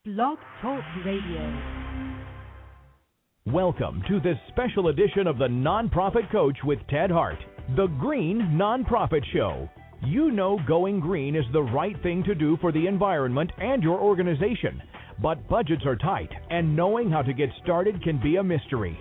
Blog Talk Radio. Welcome to this special edition of the Nonprofit Coach with Ted Hart, the Green Nonprofit Show. You know going green is the right thing to do for the environment and your organization, but budgets are tight, and knowing how to get started can be a mystery.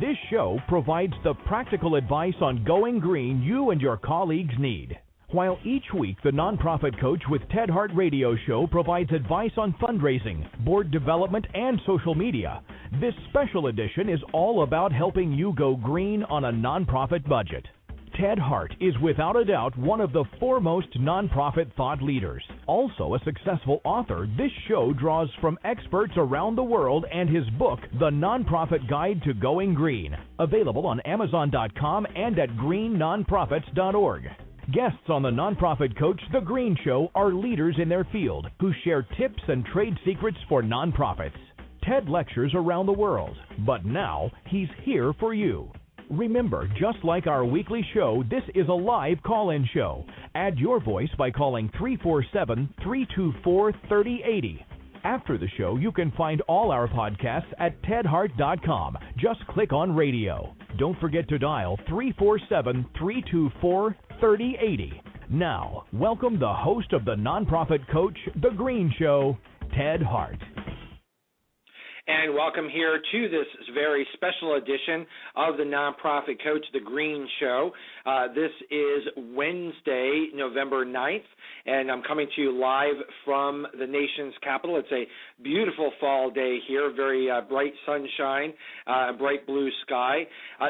This show provides the practical advice on going green you and your colleagues need. While each week the Nonprofit Coach with Ted Hart Radio Show provides advice on fundraising, board development, and social media, this special edition is all about helping you go green on a nonprofit budget. Ted Hart is without a doubt one of the foremost nonprofit thought leaders. Also a successful author, this show draws from experts around the world and his book, The Nonprofit Guide to Going Green, available on Amazon.com and at greennonprofits.org. Guests on the Nonprofit Coach, The Green Show, are leaders in their field who share tips and trade secrets for nonprofits. Ted lectures around the world, but now he's here for you. Remember, just like our weekly show, this is a live call-in show. Add your voice by calling 347-324-3080. After the show, you can find all our podcasts at tedhart.com. Just click on radio. Don't forget to dial 347-324-3080. Now, welcome the host of the Nonprofit Coach, The Green Show, Ted Hart. And welcome here to this very special edition of the Nonprofit Coach, The Green Show. This is Wednesday, November 9th, and I'm coming to you live from the nation's capital. It's a beautiful fall day here, very bright sunshine, bright blue sky.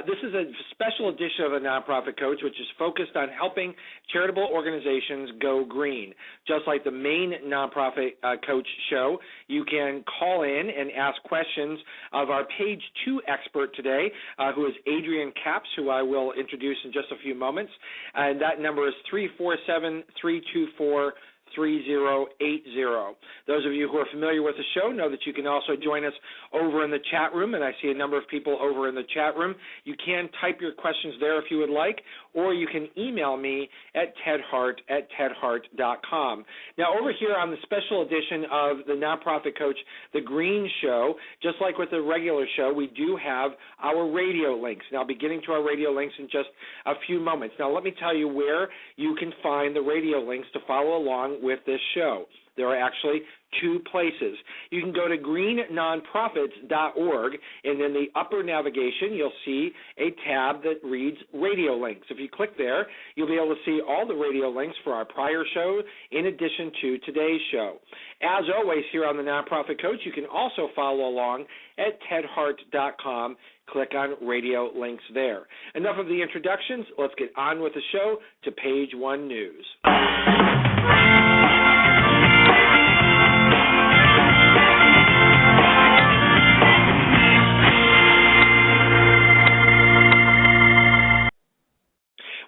This is a special edition of the Nonprofit Coach, which is focused on helping charitable organizations go green. Just like the main Nonprofit Coach show, you can call in and ask questions of our page 2 expert today, who is Adrienne D, who I will introduce in just a few moments. And that number is 347-324-3080. Those of you who are familiar with the show know that you can also join us over in the chat room, and I see a number of people over in the chat room. You can type your questions there if you would like, or you can email me at tedhart@tedhart.com. Now, over here on the special edition of the Nonprofit Coach, The Green Show, just like with the regular show, we do have our radio links. Now, I'll be getting to our radio links in just a few moments. Now, let me tell you where you can find the radio links to follow along with this show. There are actually 2 places. You can go to greennonprofits.org, and in the upper navigation, you'll see a tab that reads Radio Links. If you click there, you'll be able to see all the radio links for our prior show in addition to today's show. As always, here on the Nonprofit Coach, you can also follow along at tedhart.com. Click on Radio Links there. Enough of the introductions. Let's get on with the show to Page 1 News.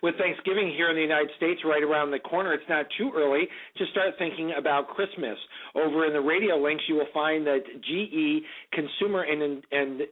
With Thanksgiving here in the United States right around the corner, it's not too early to start thinking about Christmas. Over in the radio links, you will find that GE Consumer and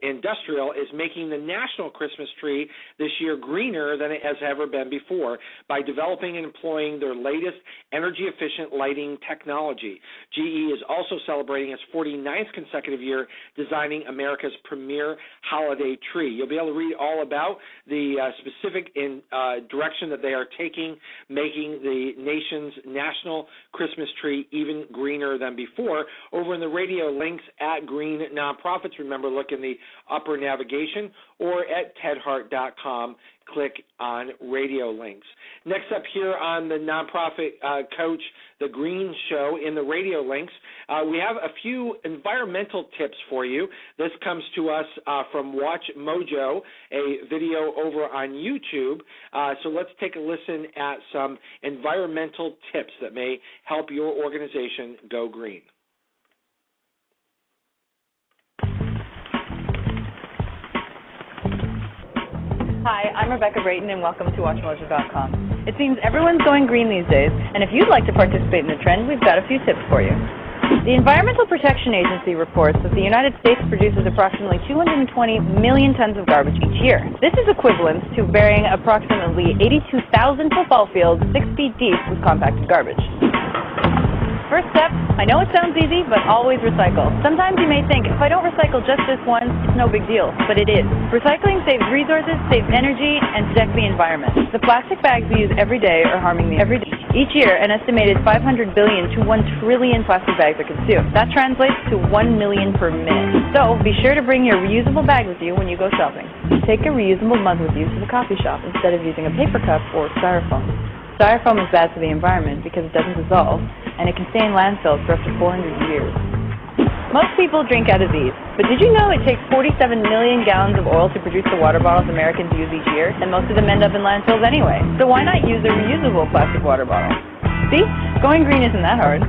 Industrial is making the national Christmas tree this year greener than it has ever been before by developing and employing their latest energy-efficient lighting technology. GE is also celebrating its 49th consecutive year designing America's premier holiday tree. You'll be able to read all about the specific direction that they are taking, making the nation's national Christmas tree even greener than before. Over in the radio links at Green Nonprofits, remember, look in the upper navigation, or at tedhart.com, click on radio links. Next up here on the Nonprofit Coach, The Green Show, in the radio links, we have a few environmental tips for you. This comes to us from Watch Mojo, a video over on YouTube. So let's take a listen at some environmental tips that may help your organization go green. Hi, I'm Rebecca Brayton, and welcome to WatchMojo.com. It seems everyone's going green these days, and if you'd like to participate in the trend, we've got a few tips for you. The Environmental Protection Agency reports that the United States produces approximately 220 million tons of garbage each year. This is equivalent to burying approximately 82,000 football fields 6 feet deep with compacted garbage. First step, I know it sounds easy, but always recycle. Sometimes you may think, if I don't recycle just this once, it's no big deal, but it is. Recycling saves resources, saves energy, and protects the environment. The plastic bags we use every day are harming the every day. Each year, an estimated 500 billion to 1 trillion plastic bags are consumed. That translates to 1 million per minute. So be sure to bring your reusable bag with you when you go shopping. Take a reusable mug with you to the coffee shop instead of using a paper cup or styrofoam. Styrofoam is bad for the environment because it doesn't dissolve, and it can stay in landfills for up to 400 years. Most people drink out of these, but did you know it takes 47 million gallons of oil to produce the water bottles Americans use each year, and most of them end up in landfills anyway? So why not use a reusable plastic water bottle? See? Going green isn't that hard.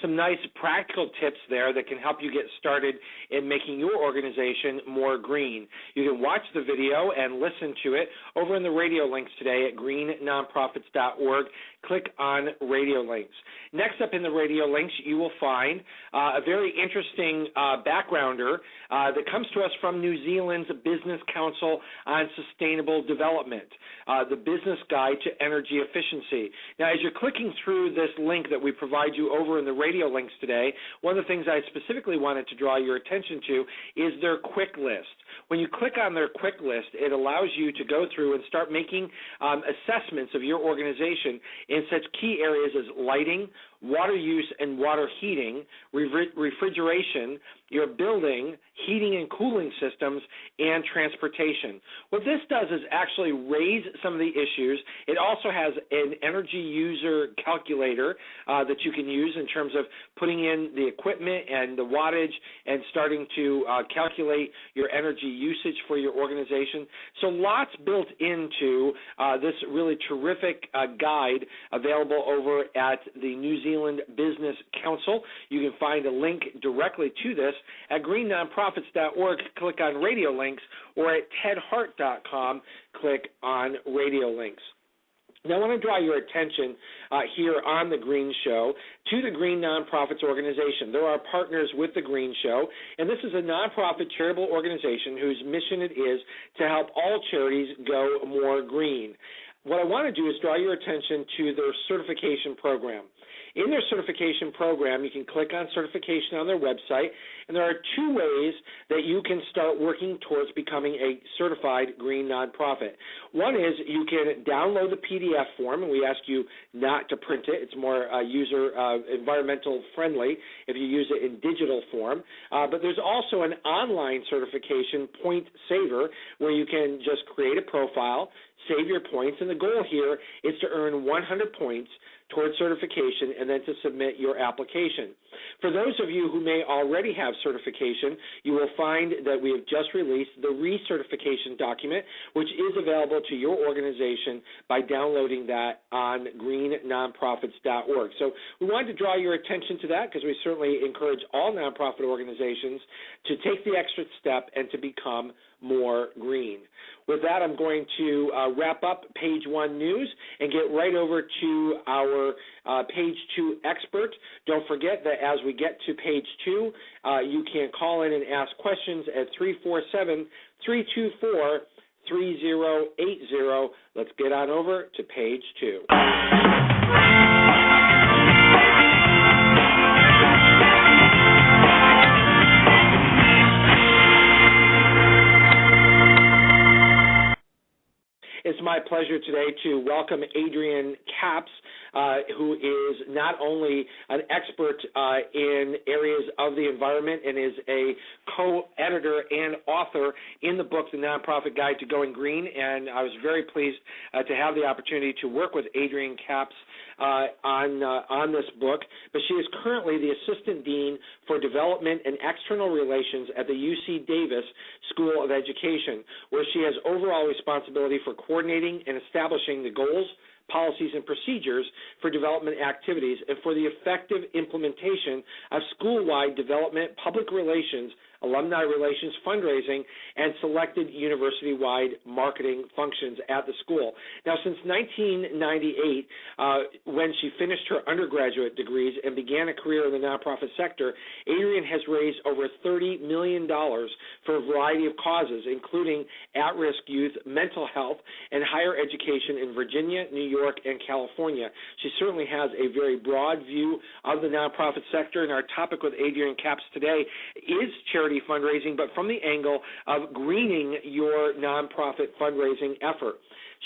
Some nice practical tips there that can help you get started in making your organization more green. You can watch the video and listen to it over in the radio links today at greennonprofits.org. Click on radio links. Next up in the radio links, you will find a very interesting backgrounder that comes to us from New Zealand's Business Council on Sustainable Development, the Business Guide to Energy Efficiency. Now, as you're clicking through this link that we provide you over in the radio links today, one of the things I specifically wanted to draw your attention to is their quick list. When you click on their quick list, it allows you to go through and start making assessments of your organization in such key areas as lighting, water use and water heating, refrigeration, your building, heating and cooling systems, and transportation. What this does is actually raise some of the issues. It also has an energy user calculator that you can use in terms of putting in the equipment and the wattage and starting to calculate your energy usage for your organization. So lots built into this really terrific guide available over at the New Zealand Business Council. You can find a link directly to this at greennonprofits.org. Click on radio links, or at tedhart.com, click on radio links. Now, I want to draw your attention here on The Green Show to the Green Nonprofits Organization. There are partners with The Green Show, and this is a nonprofit charitable organization whose mission it is to help all charities go more green. What I want to do is draw your attention to their certification program. In their certification program, you can click on certification on their website, and there are two ways that you can start working towards becoming a certified green nonprofit. One is you can download the PDF form, and we ask you not to print it. It's more environmental friendly if you use it in digital form. But there's also an online certification point saver where you can just create a profile, save your points, and the goal here is to earn 100 points towards certification and then to submit your application. For those of you who may already have certification, you will find that we have just released the recertification document, which is available to your organization by downloading that on greennonprofits.org. So we wanted to draw your attention to that because we certainly encourage all nonprofit organizations to take the extra step and to become more green. With that, I'm going to wrap up Page 1 News and get right over to our Page 2 expert. Don't forget that as we get to Page 2, you can call in and ask questions at 347-324-3080. Let's get on over to Page 2. It's my pleasure today to welcome Adrienne Capps, who is not only an expert in areas of the environment and is a co-editor and author in the book, The Nonprofit Guide to Going Green, and I was very pleased to have the opportunity to work with Adrienne Capps on this book, but she is currently the Assistant Dean for Development and External Relations at the UC Davis School of Education, where she has overall responsibility for coordinating and establishing the goals, policies, and procedures for development activities and for the effective implementation of school-wide development, public relations, alumni relations, fundraising, and selected university-wide marketing functions at the school. Now, since 1998, when she finished her undergraduate degrees and began a career in the nonprofit sector, Adrienne has raised over $30 million for a variety of causes, including at-risk youth, mental health, and higher education in Virginia, New York, and California. She certainly has a very broad view of the nonprofit sector, and our topic with Adrienne Capps today is charity fundraising, but from the angle of greening your nonprofit fundraising effort.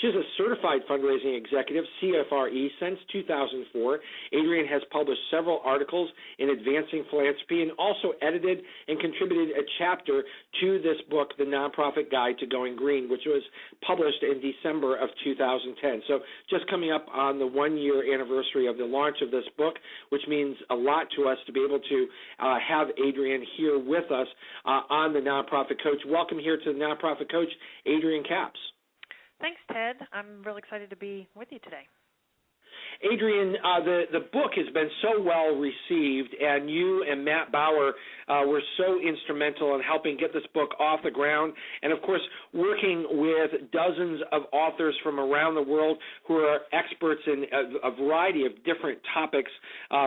She's a certified fundraising executive, CFRE, since 2004. Adrienne has published several articles in Advancing Philanthropy and also edited and contributed a chapter to this book, The Nonprofit Guide to Going Green, which was published in December of 2010. So just coming up on the one-year anniversary of the launch of this book, which means a lot to us to be able to have Adrienne here with us on The Nonprofit Coach. Welcome here to The Nonprofit Coach, Adrienne Capps. Thanks, Ted. I'm really excited to be with you today. Adrienne, the book has been so well received, and you and Matt Bauer were so instrumental in helping get this book off the ground, and, of course, working with dozens of authors from around the world who are experts in a variety of different topics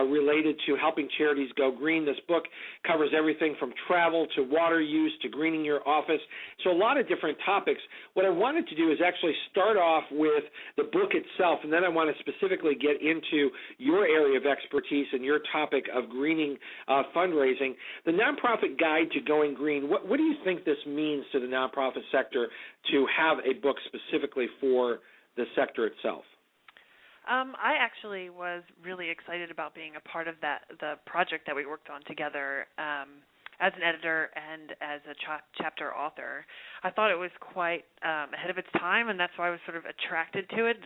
related to helping charities go green. This book covers everything from travel to water use to greening your office, so a lot of different topics. What I wanted to do is actually start off with the book itself, and then I want to specifically get into your area of expertise and your topic of greening fundraising. The Nonprofit Guide to Going Green, what do you think this means to the nonprofit sector to have a book specifically for the sector itself? I actually was really excited about being a part of the project that we worked on together as an editor and as a chapter author. I thought it was quite ahead of its time, and that's why I was sort of attracted to it.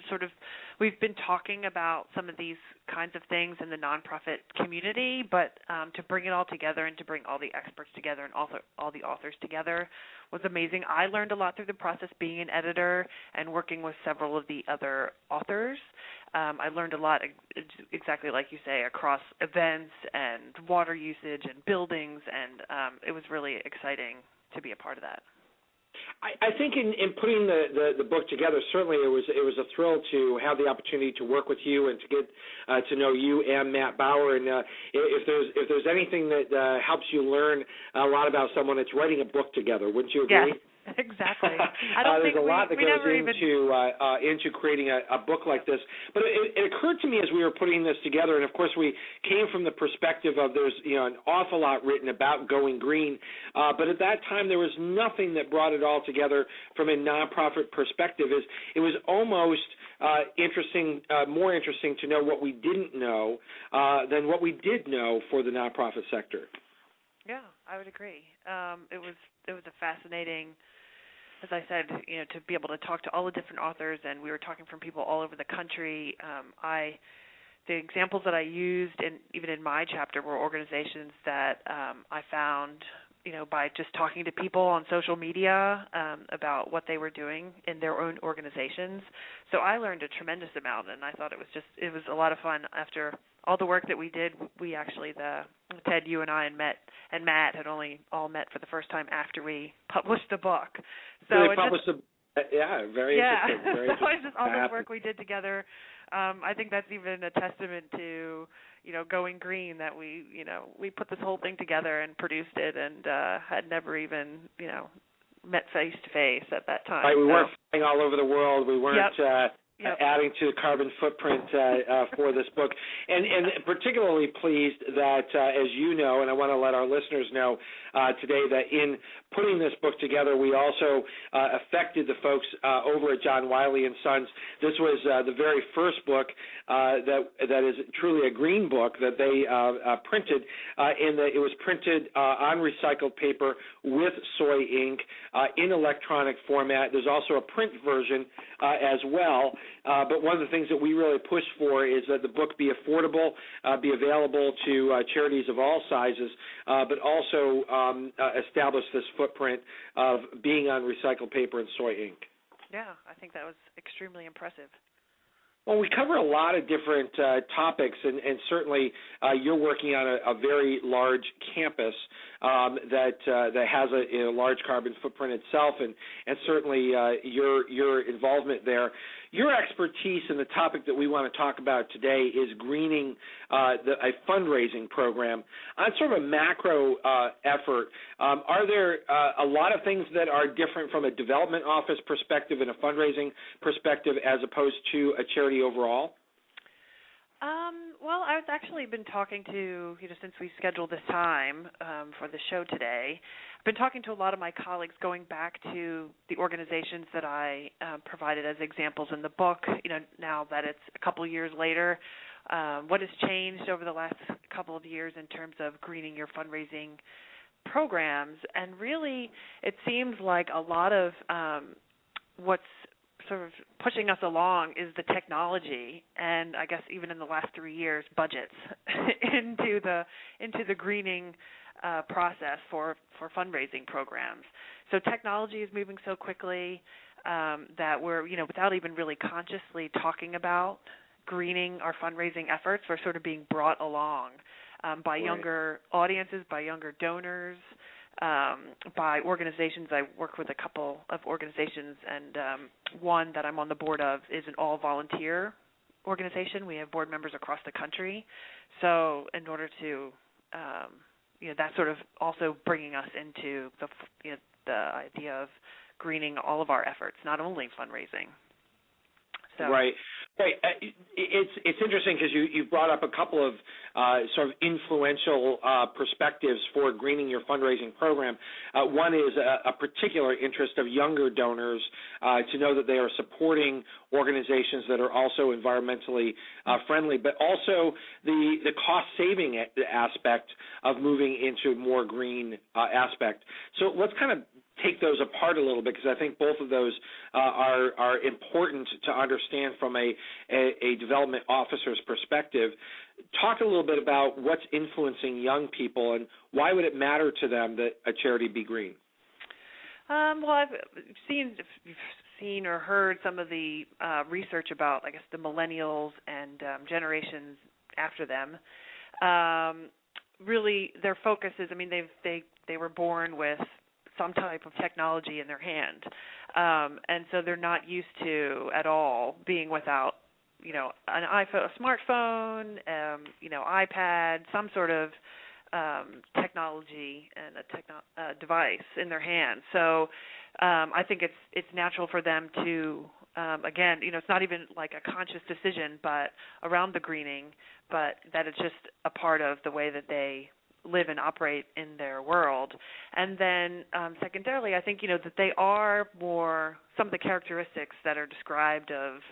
We've been talking about some of these kinds of things in the nonprofit community, but to bring it all together and to bring all the experts together and also all the authors together was amazing. I learned a lot through the process being an editor and working with several of the other authors. I learned a lot, exactly like you say, across events and water usage and buildings, and it was really exciting to be a part of that. I think in putting the book together, certainly it was a thrill to have the opportunity to work with you and to get to know you and Matt Bauer. And if there's anything that helps you learn a lot about someone, it's writing a book together. Wouldn't you agree? Yes. Exactly. I don't think there's a lot that goes into creating a book like this. But it occurred to me as we were putting this together, and of course we came from the perspective of there's an awful lot written about going green, but at that time there was nothing that brought it all together from a nonprofit perspective. It was almost more interesting to know what we didn't know than what we did know for the nonprofit sector. Yeah, I would agree. It was a fascinating, as I said, to be able to talk to all the different authors, and we were talking from people all over the country. The examples that I used, even in my chapter, were organizations that I found, by just talking to people on social media about what they were doing in their own organizations. So I learned a tremendous amount, and I thought it was a lot of fun. After all the work that we did, we actually, Ted, you and I and Matt had only all met for the first time after we published the book. So very interesting. Very interesting. So it's just all this work we did together. I think that's even a testament to, going green, that we put this whole thing together and produced it and had never even, met face to face at that time. Right, we weren't flying all over the world. We weren't adding to the carbon footprint for this book. And particularly pleased that, as you know, and I want to let our listeners know today, that in putting this book together, we also affected the folks over at John Wiley & Sons. This was the very first book that is truly a green book that they printed, it was printed on recycled paper with soy ink in electronic format. There's also a print version as well. But one of the things that we really pushed for is that the book be affordable, be available to charities of all sizes, but also establish this footprint of being on recycled paper and soy ink. Yeah, I think that was extremely impressive. Well, we cover a lot of different topics, and certainly you're working on a very large campus that has a large carbon footprint itself, and certainly your involvement there. Your expertise in the topic that we want to talk about today is greening a fundraising program. On sort of a macro effort, are there a lot of things that are different from a development office perspective and a fundraising perspective as opposed to a charity overall? Well, I've actually been talking to, since we scheduled this time for the show today, I've been talking to a lot of my colleagues going back to the organizations that I provided as examples in the book, now that it's a couple years later. What has changed over the last couple of years in terms of greening your fundraising programs? And really, it seems like a lot of what's sort of pushing us along is the technology, and I guess even in the last 3 years, budgets into the greening process for fundraising programs. So technology is moving so quickly that we're, without even really consciously talking about greening our fundraising efforts, we're sort of being brought along by younger audiences, by younger donors, by organizations. I work with a couple of organizations, and one that I'm on the board of is an all-volunteer organization. We have board members across the country. So in order to, that's sort of also bringing us into the idea of greening all of our efforts, not only fundraising. So. Right. It's interesting because you brought up a couple of sort of influential perspectives for greening your fundraising program. One is a particular interest of younger donors to know that they are supporting organizations that are also environmentally friendly, but also the cost-saving aspect of moving into more green aspect. So let's kind of take those apart a little bit, because I think both of those are important to understand from a development officer's perspective. Talk a little bit about what's influencing young people and why would it matter to them that a charity be green? Well, I've seen or heard some of the research about, I guess, the millennials and generations after them. Really, their focus is, they were born with some type of technology in their hand, and so they're not used to at all being without, an iPhone, a smartphone, iPad, some sort of technology and a device in their hands. So I think it's natural for them to, again, it's not even like a conscious decision, but around the greening, but that it's just a part of the way that they live and operate in their world. And then secondarily, I think, that they are more, some of the characteristics that are described of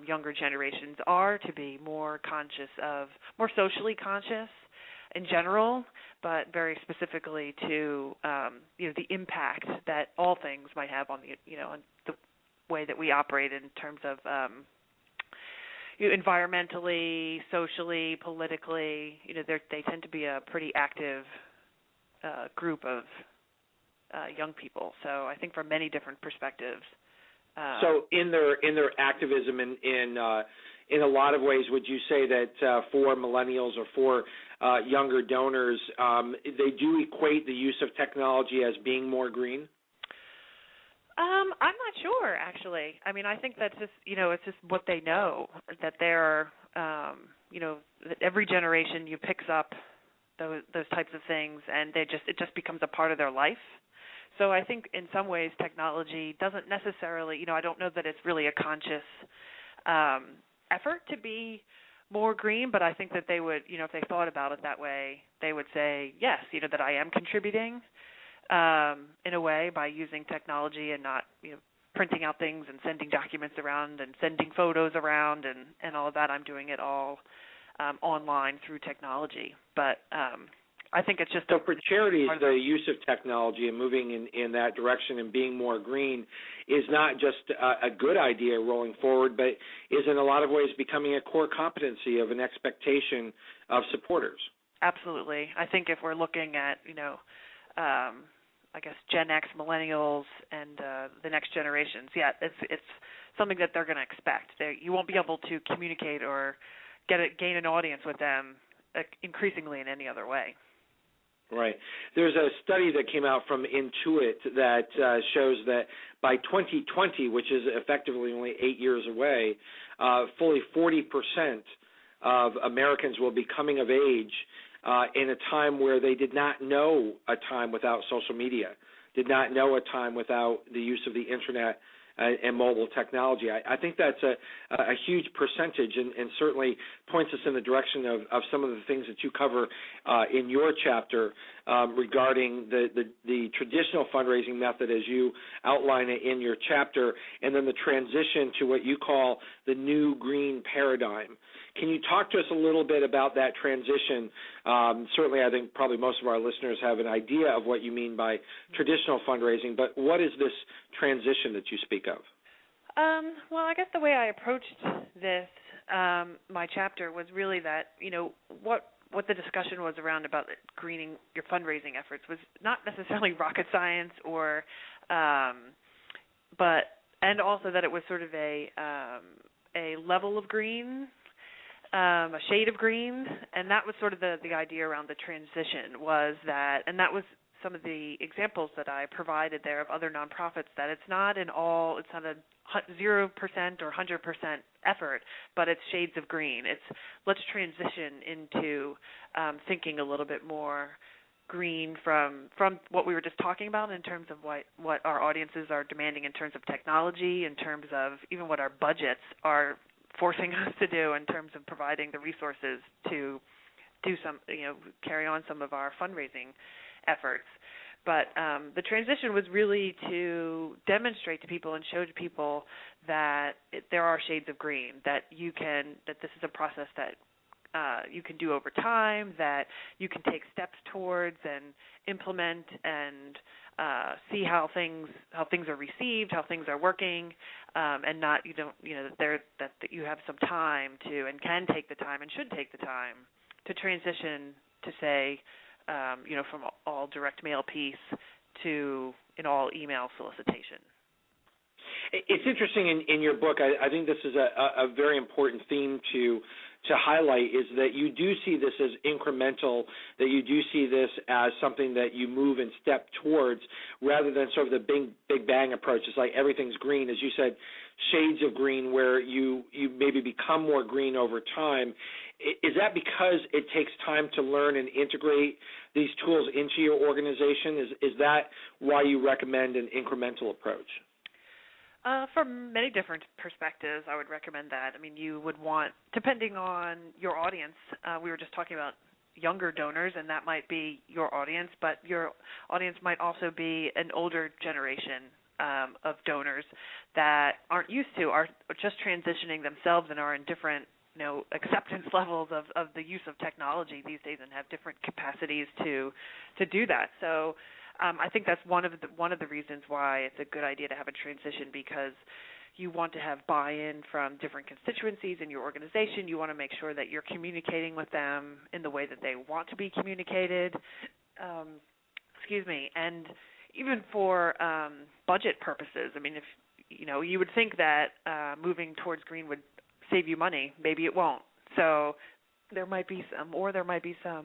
younger generations are to be more conscious of, more socially conscious in general, but very specifically to, the impact that all things might have on on the way that we operate in terms of environmentally, socially, politically. They tend to be a pretty active group of young people. So I think from many different perspectives. So in their activism in a lot of ways, would you say that for millennials or for younger donors, they do equate the use of technology as being more green? I'm not sure, actually. I think that's just, it's just what they know, that they're, that every generation picks up those types of things, and it just becomes a part of their life. So I think in some ways technology doesn't necessarily, I don't know that it's really a conscious effort to be more green, but I think that they would, if they thought about it that way, they would say, yes, that I am contributing in a way by using technology and not, printing out things and sending documents around and sending photos around and all of that. I'm doing it all online through technology. But I think it's just... So for charities, the use of technology and moving in that direction and being more green is not just a good idea rolling forward, but is in a lot of ways becoming a core competency of an expectation of supporters. Absolutely. I think if we're looking at, I guess Gen X, millennials, and the next generations. Yeah, it's something that they're going to expect. You won't be able to communicate or gain an audience with them increasingly in any other way. Right. There's a study that came out from Intuit that shows that by 2020, which is effectively only 8 years away, fully 40% of Americans will be coming of age in a time where they did not know a time without social media, did not know a time without the use of the Internet and mobile technology. I think that's a huge percentage and certainly points us in the direction of some of the things that you cover in your chapter regarding the traditional fundraising method as you outline it in your chapter, and then the transition to what you call the new green paradigm. Can you talk to us a little bit about that transition? Certainly, I think probably most of our listeners have an idea of what you mean by traditional fundraising, but what is this transition that you speak of? Well, I guess the way I approached this, my chapter, was really that, what the discussion was around about greening your fundraising efforts was not necessarily rocket science and also that it was sort of a level of green, a shade of green, and that was sort of the idea around the transition was that, and that was some of the examples that I provided there of other nonprofits, that it's not a 0% or 100% effort, but it's shades of green. It's let's transition into thinking a little bit more green from what we were just talking about in terms of what our audiences are demanding in terms of technology, in terms of even what our budgets are forcing us to do in terms of providing the resources to do some, carry on some of our fundraising efforts. But the transition was really to demonstrate to people and show to people that there are shades of green, that this is a process that you can do over time, that you can take steps towards and implement and see how things are received, how things are working, and that you have some time to and can take the time and should take the time to transition to say, from all direct mail piece to an all email solicitation. It's interesting in your book. I think this is a very important theme to highlight, is that you do see this as incremental, that you do see this as something that you move and step towards, rather than sort of the big bang approach. It's like everything's green, as you said, shades of green, where you maybe become more green over time. Is that because it takes time to learn and integrate these tools into your organization? Is that why you recommend an incremental approach? From many different perspectives, I would recommend that. I mean, you would want, depending on your audience, we were just talking about younger donors, and that might be your audience, but your audience might also be an older generation of donors that aren't used to, are just transitioning themselves and are in different acceptance levels of the use of technology these days and have different capacities to do that. So I think that's one of the reasons why it's a good idea to have a transition, because you want to have buy-in from different constituencies in your organization. You want to make sure that you're communicating with them in the way that they want to be communicated. And even for budget purposes, I mean, if you would think that moving towards green would save you money. Maybe it won't. So there might be some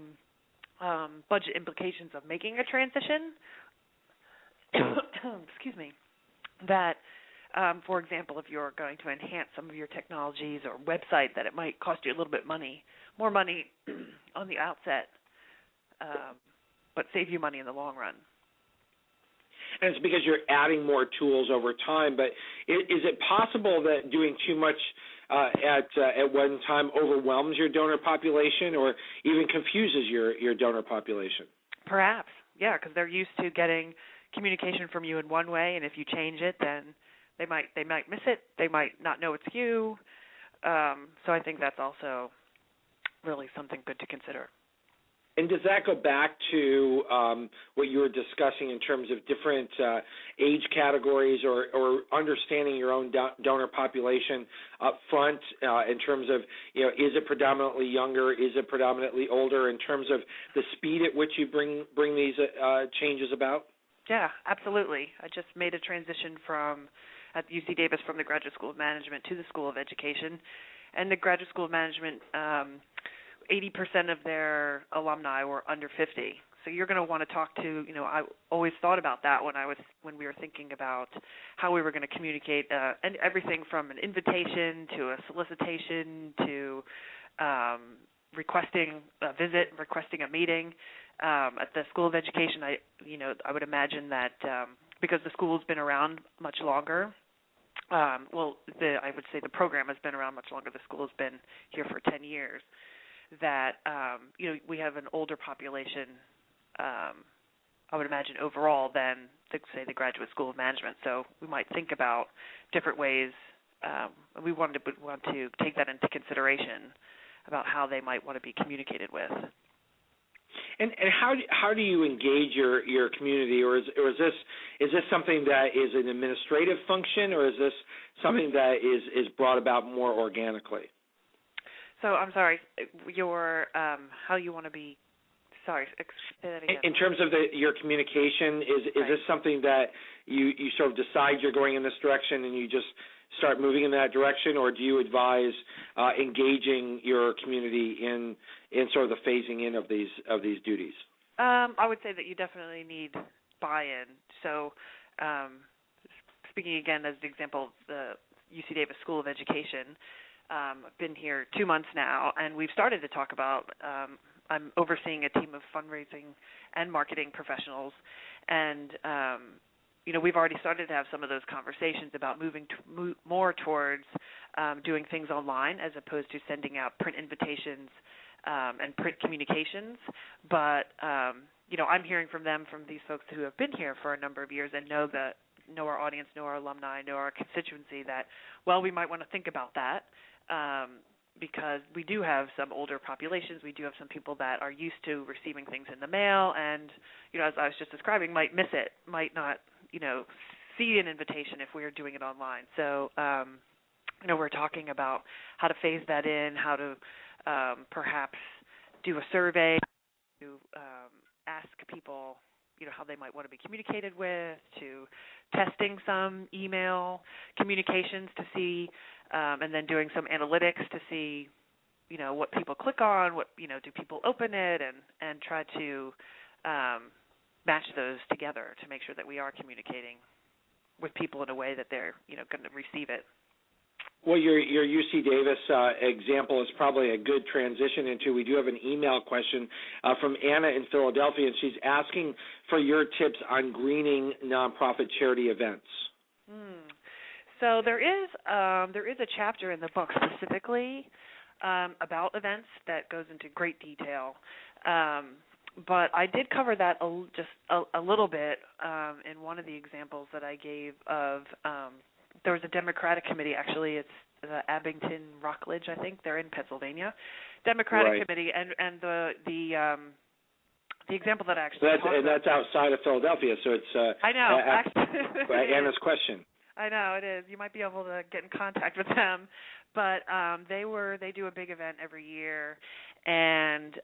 budget implications of making a transition. That, for example, if you're going to enhance some of your technologies or website, that it might cost you a little bit more money on the outset, but save you money in the long run. And it's because you're adding more tools over time. But is it possible that doing too much at one time overwhelms your donor population, or even confuses your donor population? Perhaps, yeah, because they're used to getting communication from you in one way, and if you change it, then they might miss it. They might not know it's you. So I think that's also really something good to consider. And does that go back to what you were discussing in terms of different age categories, or understanding your own donor population up front in terms of, is it predominantly younger, is it predominantly older, in terms of the speed at which you bring these changes about? Yeah, absolutely. I just made a transition at UC Davis from the Graduate School of Management to the School of Education. And the Graduate School of Management, 80% of their alumni were under 50. So you're going to want to talk to, I always thought about that when we were thinking about how we were going to communicate, and everything from an invitation to a solicitation to requesting a visit, requesting a meeting. At the School of Education, I would imagine that because the school's been around much longer, I would say the program has been around much longer. The school has been here for 10 years. That we have an older population, I would imagine overall than the Graduate School of Management. So we might think about different ways. We want to take that into consideration about how they might want to be communicated with. And how do you engage your community, or is this something that is an administrative function, or is this something that is brought about more organically? So I'm sorry, how you want to be. Sorry, say that again. In terms of your communication, is this something that you sort of decide you're going in this direction and you just start moving in that direction, or do you advise engaging your community in sort of the phasing in of these duties? I would say that you definitely need buy-in. So speaking again as an example of the UC Davis School of Education, I've been here 2 months now, and we've started to talk about I'm overseeing a team of fundraising and marketing professionals, and we've already started to have some of those conversations about moving more towards doing things online as opposed to sending out print invitations and print communications. But I'm hearing from these folks who have been here for a number of years and know our audience, know our alumni, know our constituency, that we might want to think about that. Because we do have some older populations, we do have some people that are used to receiving things in the mail, and as I was just describing, might miss it, might not see an invitation if we are doing it online. So we're talking about how to phase that in, how to perhaps do a survey to ask people how they might want to be communicated with, to testing some email communications to see, and then doing some analytics to see, what people click on, what, do people open it, and try to match those together to make sure that we are communicating with people in a way that they're, going to receive it. Well, your UC Davis example is probably a good transition into, we do have an email question from Anna in Philadelphia, and she's asking for your tips on greening nonprofit charity events. So there is a chapter in the book specifically about events that goes into great detail. But I did cover that just a little bit in one of the examples that I gave of there was a Democratic committee, actually it's the Abington Rockledge, I think, they're in Pennsylvania, Democratic committee, and the example that I actually talked about. That's outside of Philadelphia, so it's I know. Anna's question. I know, it is. You might be able to get in contact with them. But they do a big event every year, and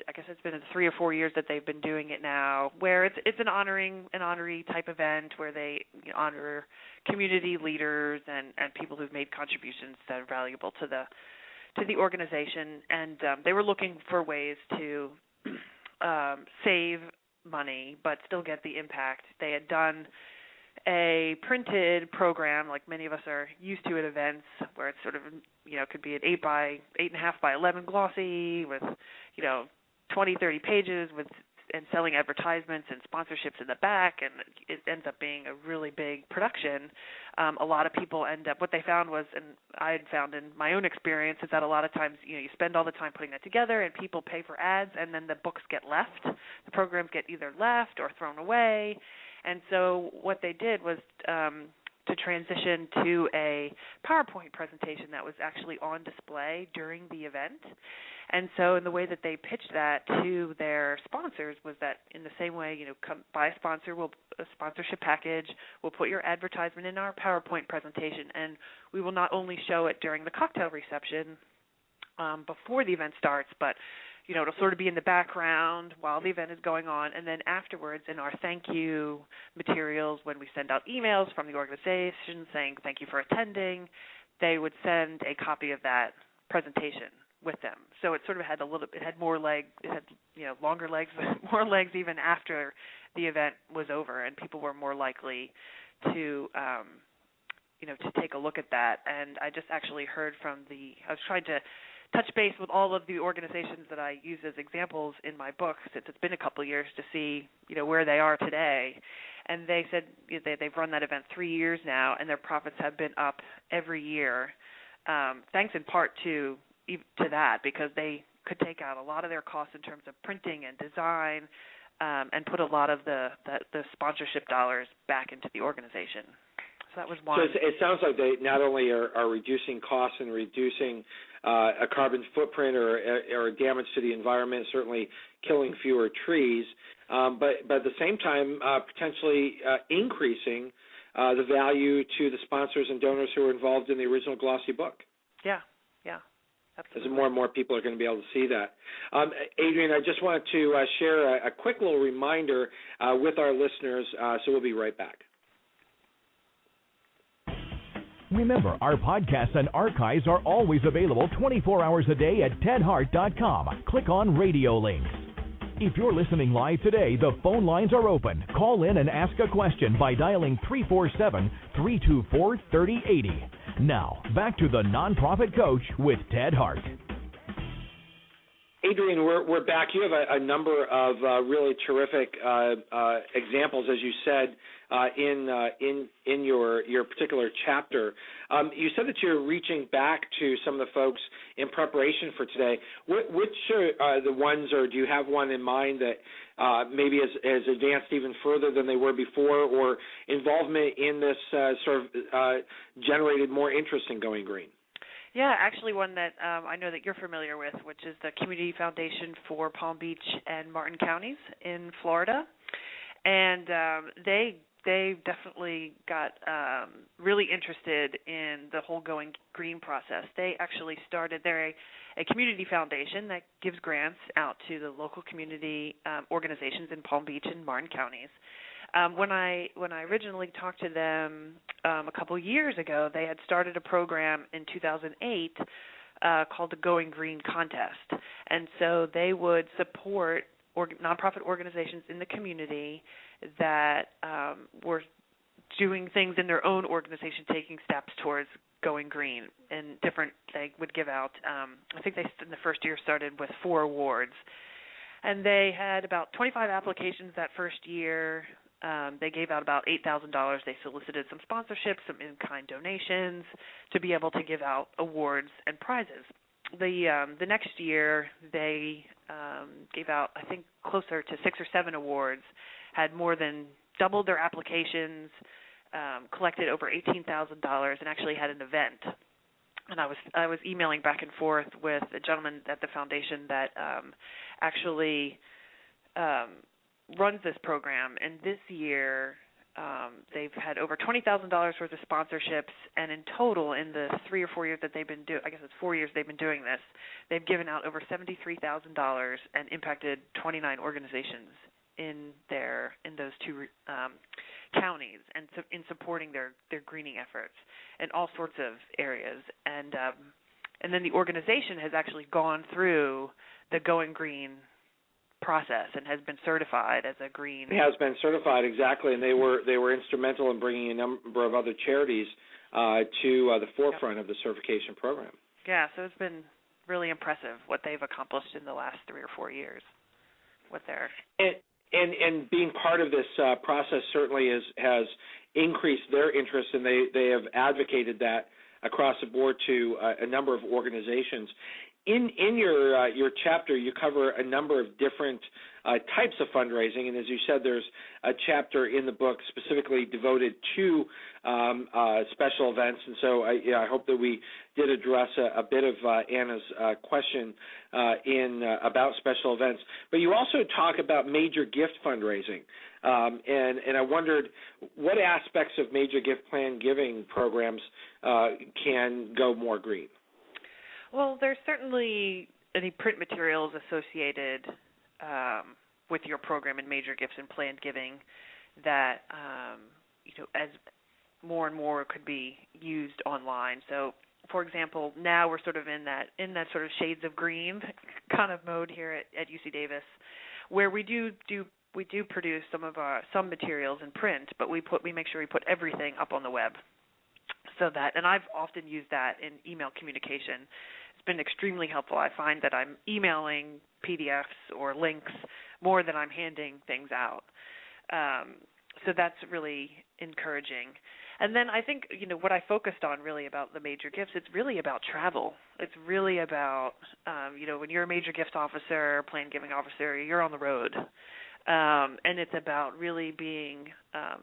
I guess it's been 3 or 4 years that they've been doing it now, where it's an honoree type event where they honor community leaders and people who've made contributions that are valuable to the organization, and they were looking for ways to save money but still get the impact. They had done a printed program like many of us are used to at events, where it's sort of, could be an 8.5 by 11 glossy with, 20, 30 pages and selling advertisements and sponsorships in the back, and it ends up being a really big production. A lot of people end up, what they found was, and I had found in my own experience, is that a lot of times, you spend all the time putting that together and people pay for ads, and then the books get left. The programs get either left or thrown away. And so what they did was to transition to a PowerPoint presentation that was actually on display during the event. And so in the way that they pitched that to their sponsors was that in the same way, come buy a sponsorship package, we'll put your advertisement in our PowerPoint presentation, and we will not only show it during the cocktail reception before the event starts, but it'll sort of be in the background while the event is going on, and then afterwards in our thank you materials, when we send out emails from the organization saying thank you for attending, they would send a copy of that presentation with them. So it sort of had it had more legs, it had longer legs, more legs even after the event was over, and people were more likely to to take a look at that. And I just actually heard from I was trying to touch base with all of the organizations that I use as examples in my book, since it's been a couple of years, to see where they are today. And they said they've run that event 3 years now, and their profits have been up every year, thanks in part to that, because they could take out a lot of their costs in terms of printing and design, and put a lot of the sponsorship dollars back into the organization. So that was one. So it sounds like they not only are reducing costs and reducing a carbon footprint or damage to the environment, certainly killing fewer trees, but at the same time potentially increasing the value to the sponsors and donors who were involved in the original glossy book. Yeah. Absolutely. As more and more people are going to be able to see that. Adrienne, I just wanted to share a quick little reminder with our listeners, so we'll be right back. Remember, our podcasts and archives are always available 24 hours a day at tedhart.com. Click on radio links. If you're listening live today, the phone lines are open. Call in and ask a question by dialing 347-324-3080. Now, back to the Nonprofit Coach with Ted Hart. Adrienne, we're back. You have a number of really terrific examples, as you said, in your particular chapter. You said that you're reaching back to some of the folks in preparation for today. Which are the ones, or do you have one in mind that maybe has advanced even further than they were before, or involvement in this generated more interest in going green? Yeah, actually one that I know that you're familiar with, which is the Community Foundation for Palm Beach and Martin counties in Florida. And they definitely got really interested in the whole going green process. They actually started, they're a community foundation that gives grants out to the local community organizations in Palm Beach and Martin counties. When I originally talked to them a couple years ago, they had started a program in 2008 called the Going Green Contest. And so they would support nonprofit organizations in the community that were doing things in their own organization, taking steps towards going green. And they would give out, I think they in the first year started with 4 awards. And they had about 25 applications that first year. They gave out about $8,000. They solicited some sponsorships, some in-kind donations to be able to give out awards and prizes. The next year, they gave out, I think, closer to 6 or 7 awards, had more than doubled their applications, collected over $18,000, and actually had an event. And I was emailing back and forth with a gentleman at the foundation that actually runs this program, and this year they've had over $20,000 worth of sponsorships, and in total, in the 3 or 4 years that they've been I guess it's 4 years they've been doing this, they've given out over $73,000 and impacted 29 organizations in those 2 counties, and in supporting their greening efforts in all sorts of areas. And then the organization has actually gone through the Going Green process and has been certified as a green. It has been certified, exactly, and they were instrumental in bringing a number of other charities to the forefront of the certification program. Yeah, so it's been really impressive what they've accomplished in the last 3 or 4 years with their. And being part of this process certainly has increased their interest, and they have advocated that across the board to a number of organizations. In your chapter, you cover a number of different types of fundraising, and as you said, there's a chapter in the book specifically devoted to special events. And so I hope that we did address a bit of Anna's question about special events. But you also talk about major gift fundraising, and I wondered what aspects of major gift plan giving programs can go more green. Well, there's certainly any print materials associated with your program and major gifts and planned giving that as more and more could be used online. So, for example, now we're sort of in that sort of shades of green kind of mode here at UC Davis, where we do produce some materials in print, but we make sure we put everything up on the web. So that, and I've often used that in email communication. It's been extremely helpful. I find that I'm emailing PDFs or links more than I'm handing things out. So that's really encouraging. And then I think, what I focused on really about the major gifts, it's really about travel. It's really about, when you're a major gift officer, planned giving officer, you're on the road. And it's about really being,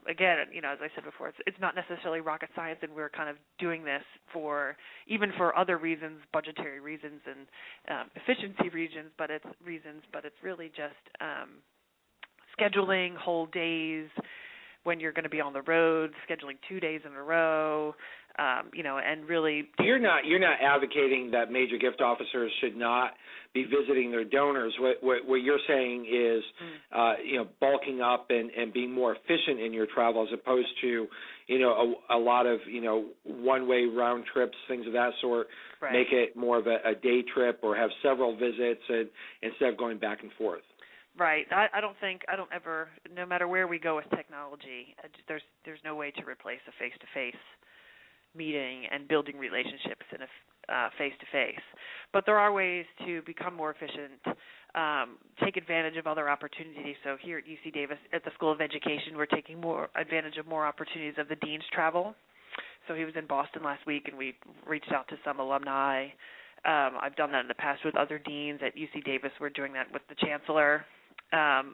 again, as I said before, it's not necessarily rocket science, and we're kind of doing this for other reasons, budgetary reasons and efficiency reasons, but it's really just scheduling whole days when you're going to be on the road, scheduling 2 days in a row, and really. You're not advocating that major gift officers should not be visiting their donors. What you're saying is, bulking up and being more efficient in your travel, as opposed to, a lot of, one-way round trips, things of that sort. Right. Make it more of a day trip, or have several visits instead of going back and forth. Right. I don't ever, no matter where we go with technology, there's no way to replace a face-to-face meeting and building relationships in a face-to-face. But there are ways to become more efficient, take advantage of other opportunities. So here at UC Davis, at the School of Education, we're taking more advantage of more opportunities of the dean's travel. So he was in Boston last week, and we reached out to some alumni. I've done that in the past with other deans at UC Davis. We're doing that with the chancellor.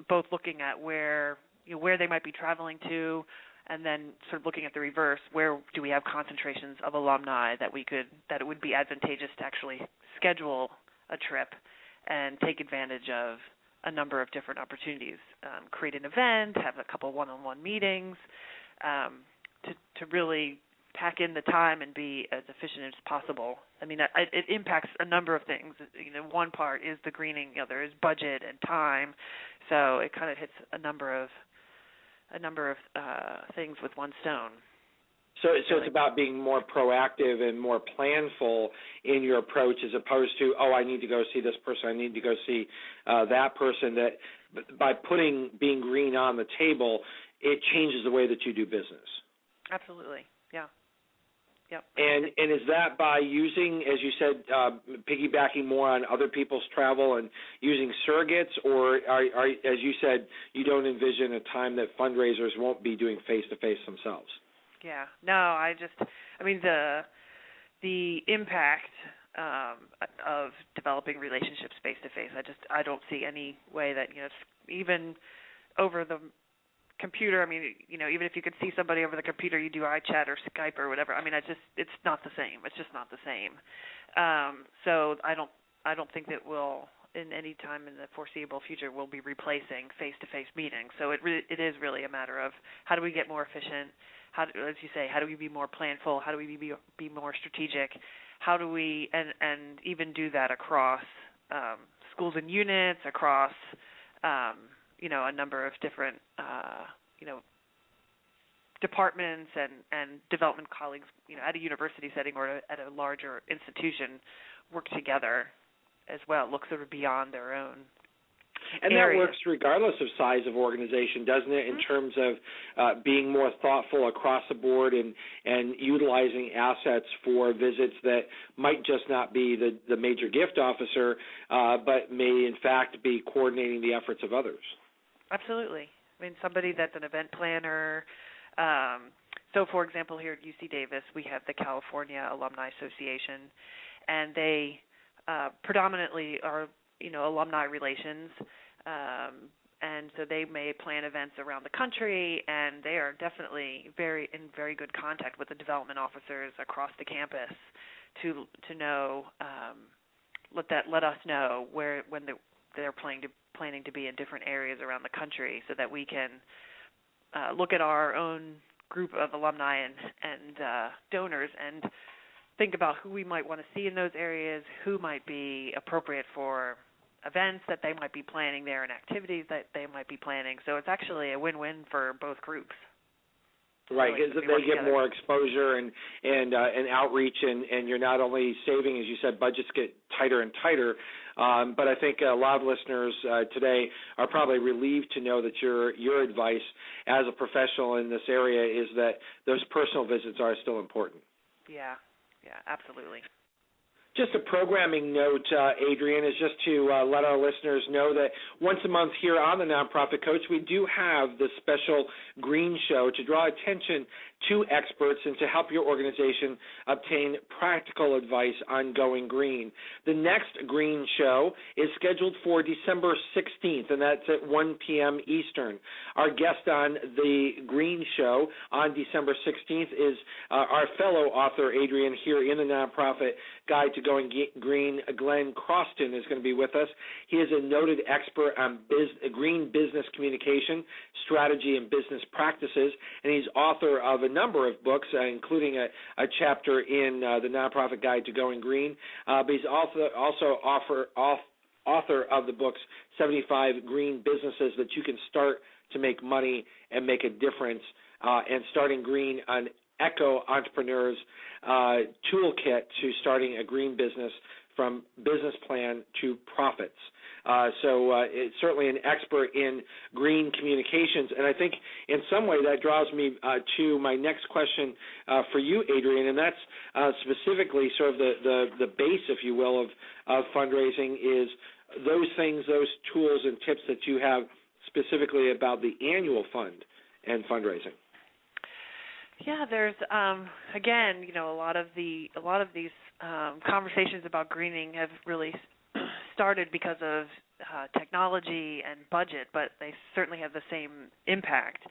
Both looking at where they might be traveling to, and then sort of looking at the reverse, where do we have concentrations of alumni that it would be advantageous to actually schedule a trip and take advantage of a number of different opportunities, create an event, have a couple one-on-one meetings, to really pack in the time and be as efficient as possible. I mean, it impacts a number of things. One part is the greening. There is budget and time, so it kind of hits a number of things with one stone. So it's about being more proactive and more planful in your approach, as opposed to, I need to go see this person, I need to go see that person. That by putting being green on the table, it changes the way that you do business. Absolutely, yeah. Yep. And is that by using, as you said, piggybacking more on other people's travel and using surrogates, or are, as you said, you don't envision a time that fundraisers won't be doing face-to-face themselves? Yeah. No, the impact of developing relationships face-to-face, I don't see any way that, even over the computer, even if you could see somebody over the computer, you do iChat or Skype or whatever. It's not the same. It's just not the same. So I don't think that we'll, in any time in the foreseeable future, we'll be replacing face-to-face meetings. So it is really a matter of how do we get more efficient? As you say, how do we be more planful? How do we be more strategic? How do we and even do that across schools and units, across a number of different, departments and development colleagues, at a university setting or at a larger institution, work together as well, look sort of beyond their own And area. that works regardless of size of organization, doesn't it, in terms of being more thoughtful across the board and utilizing assets for visits that might just not be the major gift officer, but may, in fact, be coordinating the efforts of others. Absolutely. Somebody that's an event planner. So, for example, here at UC Davis, we have the California Alumni Association, and they predominantly are, alumni relations, and so they may plan events around the country, and they are definitely in very good contact with the development officers across the campus to know, let us know when they're planning to be in different areas around the country, so that we can look at our own group of alumni and donors and think about who we might want to see in those areas, who might be appropriate for events that they might be planning there and activities that they might be planning. So it's actually a win-win for both groups. Right, because they get more exposure and outreach, and you're not only saving, as you said, budgets get tighter and tighter, but I think a lot of listeners today are probably relieved to know that your advice as a professional in this area is that those personal visits are still important. Yeah, absolutely. Just a programming note, Adrienne, is just to let our listeners know that once a month here on the Nonprofit Coach, we do have the special Green Show to draw attention to experts and to help your organization obtain practical advice on going green. The next Green Show is scheduled for December 16th, and that's at 1 p.m. Eastern. Our guest on the Green Show on December 16th is our fellow author, Adrienne, here in the Nonprofit Guide to Going Green. Glenn Croston is going to be with us. He is a noted expert on green business communication, strategy, and business practices, and he's author of a number of books, including a chapter in the Nonprofit Guide to Going Green. But he's also author of the books 75 Green Businesses That You Can Start to Make Money and Make a Difference, and Starting Green on Echo Entrepreneurs Toolkit to Starting a Green Business from Business Plan to Profits. So it's certainly an expert in green communications, and I think in some way that draws me to my next question for you, Adrienne, and that's specifically sort of the base, if you will, of fundraising is those things, those tools and tips that you have specifically about the annual fund and fundraising. Yeah, there's again, a lot of these conversations about greening have really started because of technology and budget, but they certainly have the same impact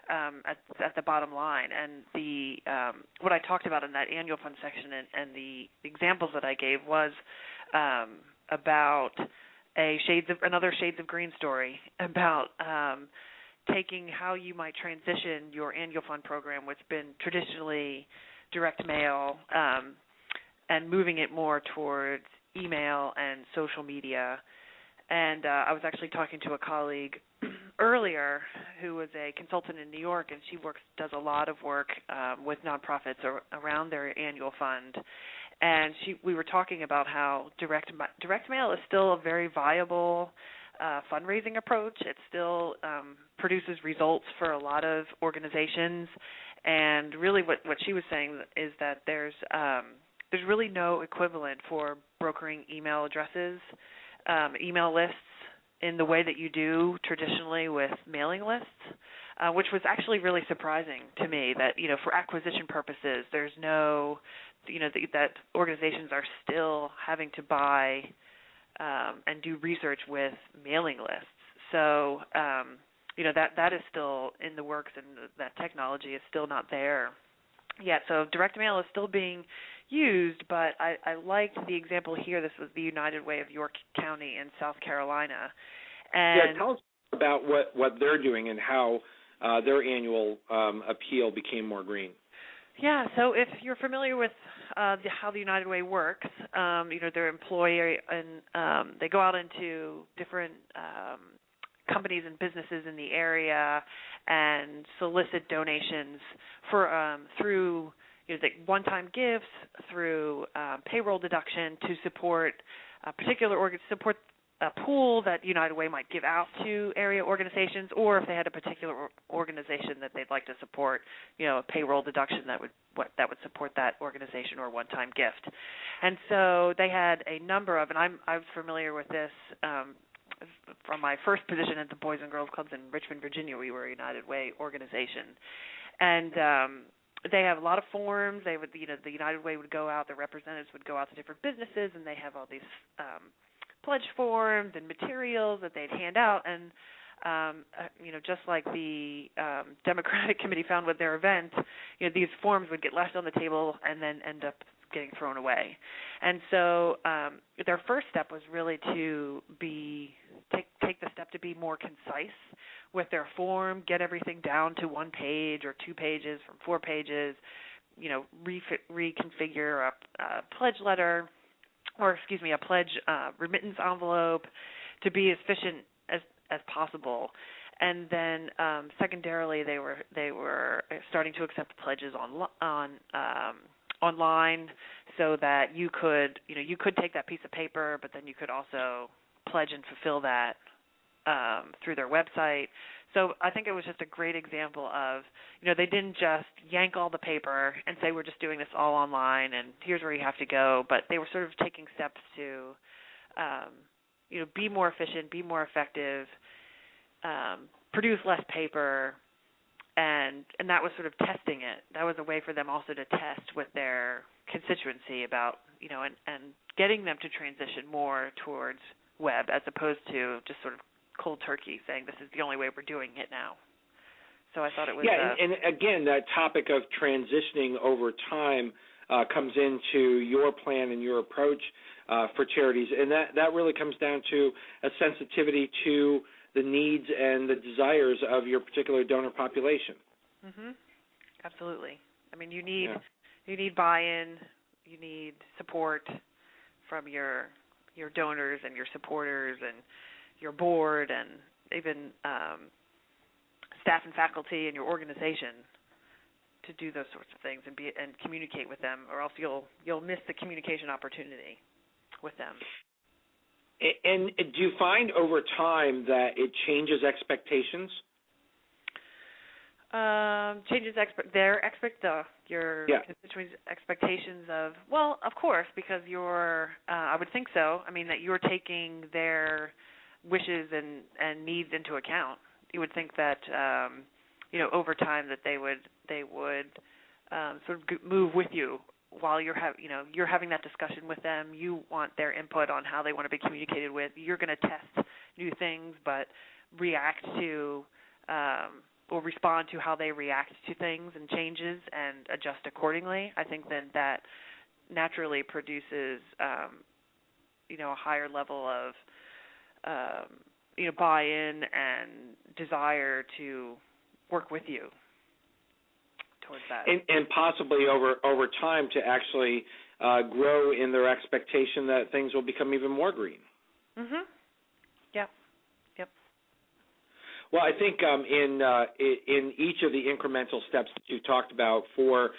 at the bottom line. And the what I talked about in that annual fund section and the examples that I gave was about another Shades of Green story about taking how you might transition your annual fund program, which has been traditionally direct mail, and moving it more towards email and social media. And I was actually talking to a colleague earlier who was a consultant in New York, and she does a lot of work with nonprofits around their annual fund. And we were talking about how direct mail is still a very viable fundraising approach. It still produces results for a lot of organizations, and really what she was saying is that there's really no equivalent for brokering email addresses, email lists in the way that you do traditionally with mailing lists, which was actually really surprising to me that, for acquisition purposes, there's no, that organizations are still having to buy and do research with mailing lists. So, that is still in the works, and that technology is still not there yet. So direct mail is still being used, but I liked the example here. This was the United Way of York County in South Carolina. And tell us about what they're doing and how their annual appeal became more green. Yeah, so if you're familiar with how the United Way works, their employee, and they go out into different companies and businesses in the area and solicit donations for through the one-time gifts, through payroll deduction to support a particular support a pool that United Way might give out to area organizations, or if they had a particular organization that they'd like to support, a payroll deduction that would support that organization, or a one-time gift. And so they had a number of, and I'm familiar with this from my first position at the Boys and Girls Clubs in Richmond, Virginia. We were a United Way organization, and they have a lot of forms. They would, the United Way would go out, the representatives would go out to different businesses, and they have all these pledge forms and materials that they'd hand out, and just like the Democratic Committee found with their event, these forms would get left on the table and then end up getting thrown away. And so their first step was really to take the step to be more concise with their form, get everything down to 1 page or 2 pages from 4 pages, reconfigure a pledge letter, or a pledge remittance envelope to be as efficient as possible. And then secondarily, they were starting to accept pledges online, so that you could take that piece of paper, but then you could also pledge and fulfill that through their website. So I think it was just a great example of, they didn't just yank all the paper and say we're just doing this all online and here's where you have to go, but they were sort of taking steps to, be more efficient, be more effective, produce less paper, and that was sort of testing it. That was a way for them also to test with their constituency about, and getting them to transition more towards web as opposed to just sort of cold turkey saying this is the only way we're doing it now. So I thought it was... Yeah, and again, that topic of transitioning over time comes into your plan and your approach for charities, and that really comes down to a sensitivity to the needs and the desires of your particular donor population. Mm-hmm. Absolutely. I mean, you need buy-in, you need support from your donors and your supporters and your board and even staff and faculty in your organization to do those sorts of things and communicate with them, or else you'll miss the communication opportunity with them. And do you find over time that it changes expectations? Changes your constituents' expectations of, well, of course, because I would think so. I mean, that you're taking their wishes and needs into account. You would think that, over time that they would sort of move with you while you're having that discussion with them. You want their input on how they want to be communicated with. You're going to test new things, but react to or respond to how they react to things and changes and adjust accordingly. I think then that naturally produces, a higher level of, buy-in and desire to work with you towards that. And possibly over time to actually grow in their expectation that things will become even more green. Mm-hmm. Yep. Well, I think in each of the incremental steps that you talked about for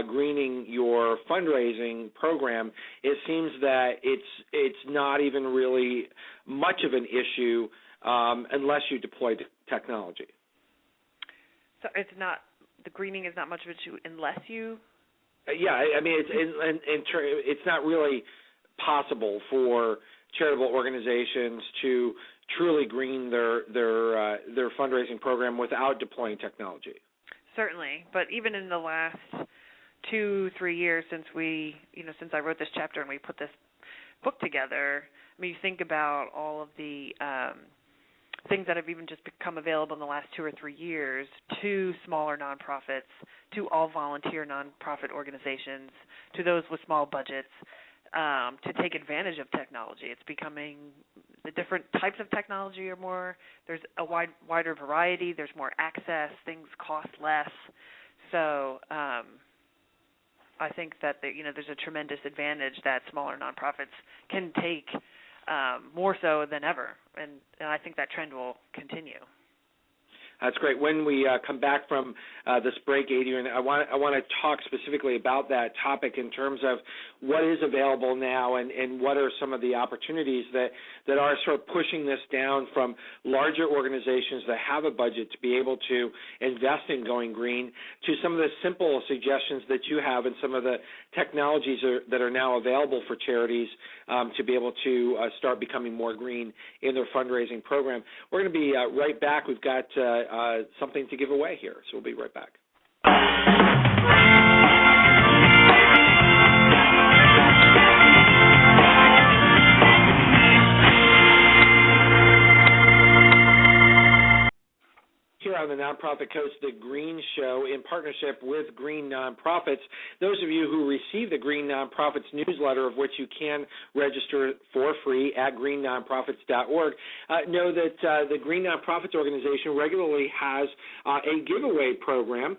greening your fundraising program, it seems that it's not even really much of an issue unless you deploy technology. So the greening is not much of an issue unless you... Yeah, I mean, it's not really possible for charitable organizations to truly green their fundraising program without deploying technology. Certainly, but even in the last 2-3 years since I wrote this chapter and we put this book together, I mean, you think about all of the things that have even just become available in the last 2 or 3 years to smaller nonprofits, to all volunteer nonprofit organizations, to those with small budgets, to take advantage of technology. It's becoming, the different types of technology are more, there's a wider variety, there's more access, things cost less. So I think that there's a tremendous advantage that smaller nonprofits can take more so than ever, and I think that trend will continue. That's great. When we come back from this break, Adrienne, I want to talk specifically about that topic in terms of what is available now and what are some of the opportunities that are sort of pushing this down from larger organizations that have a budget to be able to invest in going green to some of the simple suggestions that you have and some of the technologies that are now available for charities to be able to start becoming more green in their fundraising program. We're going to be right back. We've got something to give away here, so we'll be right back. Here on the Nonprofit Coach, The Green Show, in partnership with Green Nonprofits. Those of you who receive the Green Nonprofits newsletter, of which you can register for free at greennonprofits.org, know that the Green Nonprofits organization regularly has a giveaway program,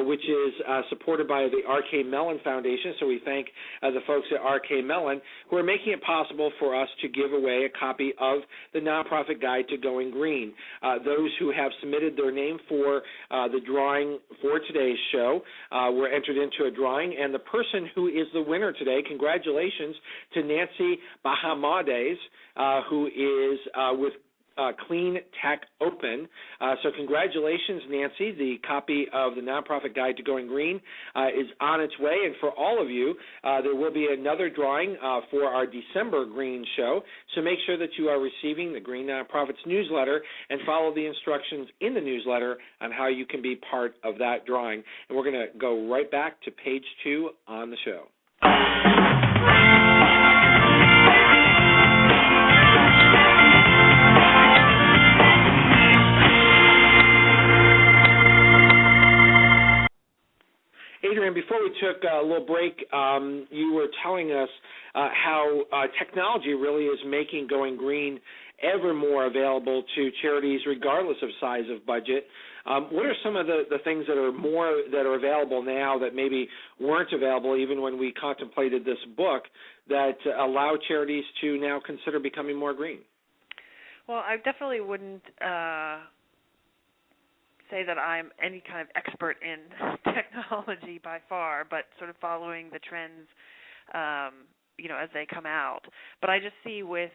which is supported by the R.K. Mellon Foundation. So we thank the folks at R.K. Mellon who are making it possible for us to give away a copy of the Nonprofit Guide to Going Green. Those who have submitted their name for the drawing for today's show were entered into a drawing, and the person who is the winner today, congratulations to Nancy Bahamades, who is with Clean Tech Open. So congratulations, Nancy. The copy of the Nonprofit Guide to Going Green is on its way. And for all of you, there will be another drawing for our December Green Show. So make sure that you are receiving the Green Nonprofits newsletter and follow the instructions in the newsletter on how you can be part of that drawing. And we're going to go right back to page 2 on the show. Adrienne, before we took a little break, you were telling us how technology really is making Going Green ever more available to charities regardless of size of budget. What are some of the things that are available now that maybe weren't available even when we contemplated this book that allow charities to now consider becoming more green? Well, I definitely wouldn't say that I'm any kind of expert in technology by far, but sort of following the trends, as they come out. But I just see with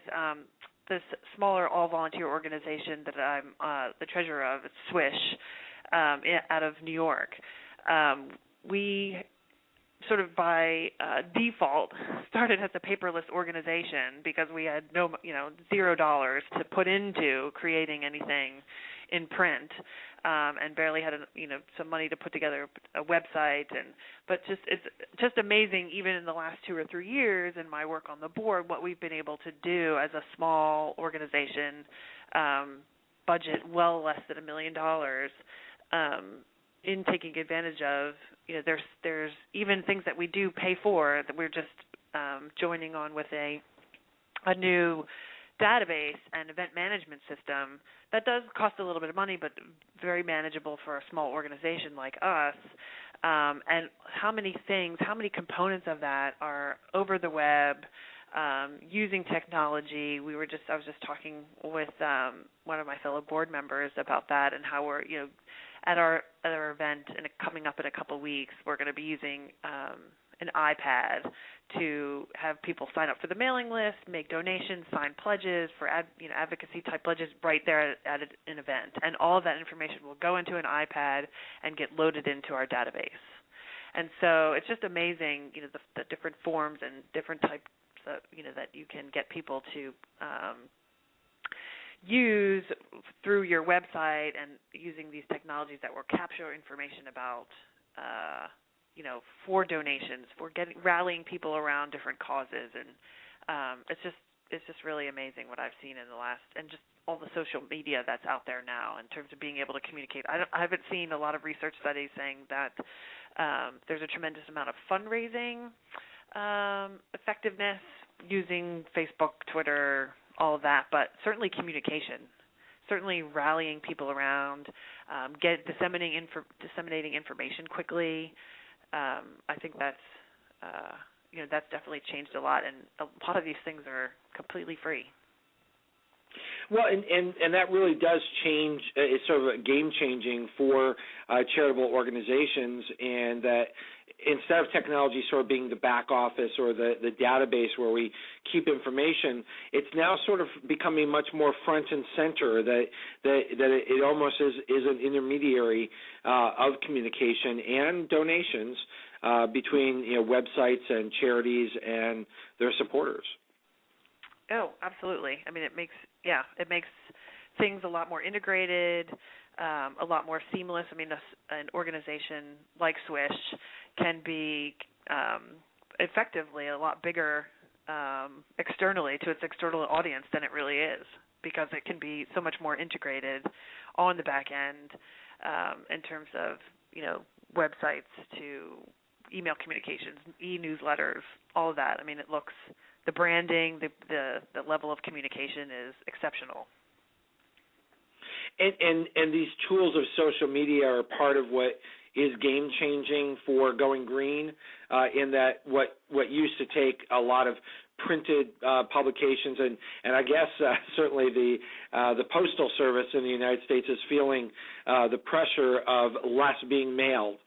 this smaller all-volunteer organization that I'm the treasurer of, it's Swish, out of New York. We sort of by default started as a paperless organization because we had $0 to put into creating anything in print, and barely had some money to put together a website. But it's just amazing, even in the last 2 or 3 years in my work on the board, what we've been able to do as a small organization, budget well less than $1 million, in taking advantage of. There's even things that we do pay for that we're just joining on with a new database and event management system that does cost a little bit of money, but very manageable for a small organization like us. And how many components of that are over the web, using technology. I was just talking with one of my fellow board members about that and how we're, at our event and coming up in a couple of weeks, we're going to be using an iPad to have people sign up for the mailing list, make donations, sign pledges for advocacy-type pledges right there at an event. And all of that information will go into an iPad and get loaded into our database. And so it's just amazing, the different forms and different types of, that you can get people to use through your website and using these technologies that will capture information about for donations, for rallying people around different causes, and it's just really amazing what I've seen in the last, and just all the social media that's out there now in terms of being able to communicate. I haven't seen a lot of research studies saying that there's a tremendous amount of fundraising effectiveness using Facebook, Twitter, all of that, but certainly communication. Certainly rallying people around, disseminating information quickly. I think that's definitely changed a lot, and a lot of these things are completely free. Well, and that really does change. It's sort of game-changing for charitable organizations, and that instead of technology sort of being the back office or the database where we keep information, it's now sort of becoming much more front and center, that it almost is an intermediary of communication and donations between websites and charities and their supporters. Oh, absolutely. I mean, it makes things a lot more integrated, a lot more seamless. I mean, an organization like Swish can be effectively a lot bigger externally to its external audience than it really is. because it can be so much more integrated on the back end in terms of, websites to email communications, e-newsletters, all of that. I mean, it looks, the branding, the level of communication is exceptional. And these tools of social media are part of what is game-changing for Going Green, in that what used to take a lot of printed publications, and I guess certainly the Postal Service in the United States is feeling the pressure of less being mailed,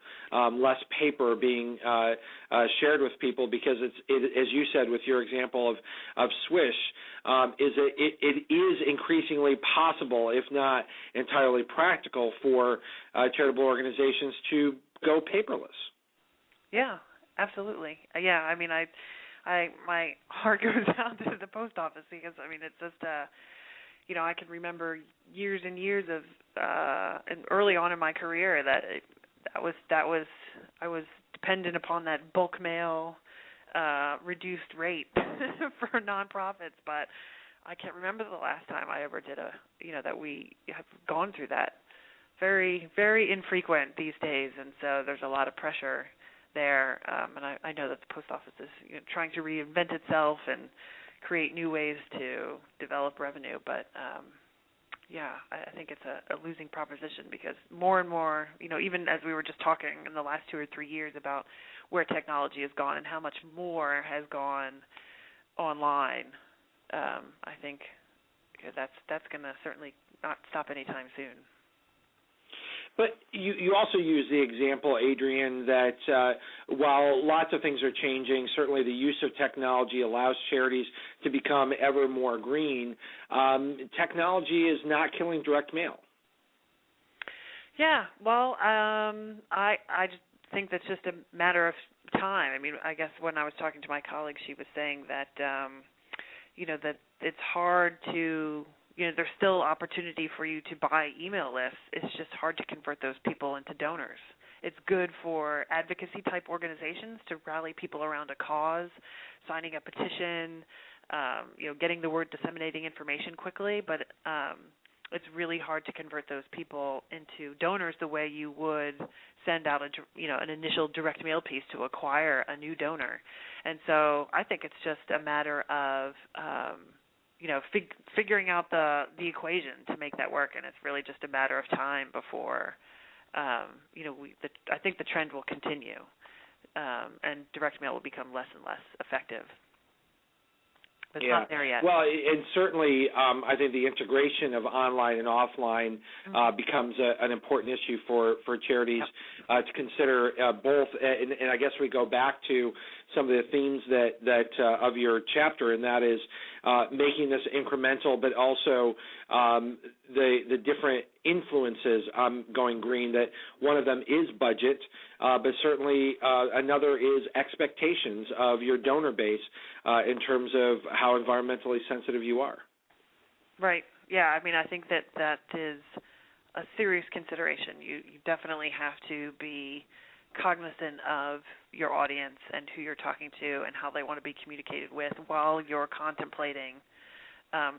less paper being shared with people, because as you said with your example of Swish, it is increasingly possible, if not entirely practical, for charitable organizations to go paperless. Yeah, absolutely. Yeah, I mean, my heart goes out to the post office because, I mean, it's just, I can remember years and years of, and early on in my career that I was dependent upon that bulk mail, reduced rate for nonprofits, but I can't remember the last time I ever did that we have gone through that. Very, very infrequent these days, and so there's a lot of pressure there, and I know that the post office is trying to reinvent itself and create new ways to develop revenue, but I think it's a losing proposition because more and more, even as we were just talking in the last 2 or 3 years about where technology has gone and how much more has gone online, I think that's going to certainly not stop anytime soon. But you also use the example, Adrienne, that while lots of things are changing, certainly the use of technology allows charities to become ever more green. Technology is not killing direct mail. Yeah, well, I just think that's just a matter of time. I mean, I guess when I was talking to my colleague, she was saying that, that it's hard to... there's still opportunity for you to buy email lists. It's just hard to convert those people into donors. It's good for advocacy-type organizations to rally people around a cause, signing a petition, getting the word, disseminating information quickly, but it's really hard to convert those people into donors the way you would send out an initial direct mail piece to acquire a new donor. And so I think it's just a matter of figuring out the equation to make that work, and it's really just a matter of time before, I think the trend will continue, and direct mail will become less and less effective. But it's not there yet. Well, and certainly I think the integration of online and offline becomes an important issue for charities to consider both. And I guess we go back to some of the themes that of your chapter, and that is making this incremental, but also the different influences on Going Green. That one of them is budget, but certainly another is expectations of your donor base in terms of how environmentally sensitive you are. Right. Yeah. I mean, I think that is a serious consideration. You definitely have to be cognizant of your audience and who you're talking to and how they want to be communicated with while you're contemplating,